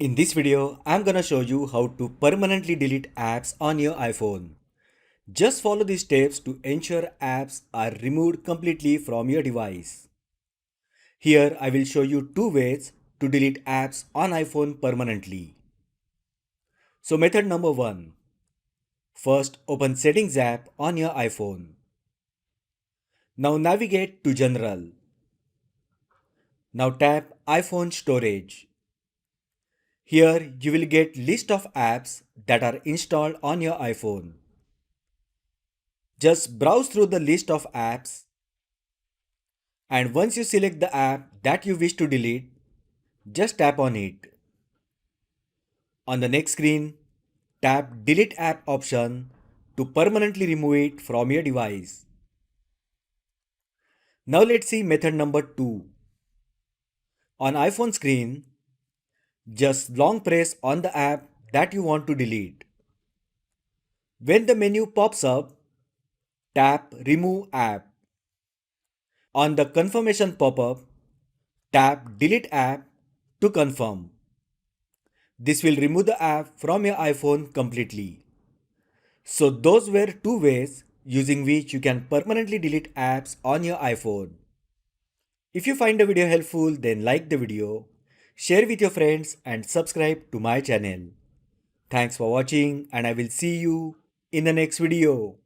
In this video, I'm gonna show you how to permanently delete apps on your iPhone. Just follow these steps to ensure apps are removed completely from your device. Here, I will show you two ways to delete apps on iPhone permanently. So method number 1. First, open Settings app on your iPhone. Now navigate to General. Now tap iPhone Storage. Here you will get list of apps that are installed on your iPhone. Just browse through the list of apps, and once you select the app that you wish to delete, just tap on it. On the next screen, tap Delete App option to permanently remove it from your device. Now let's see method number 2. On iPhone screen, just long press on the app that you want to delete. When the menu pops up, tap Remove App. On the confirmation pop-up, tap Delete App to confirm. This will remove the app from your iPhone completely. So those were two ways using which you can permanently delete apps on your iPhone. If you find the video helpful, then like the video, share with your friends and subscribe to my channel. Thanks for watching, and I will see you in the next video.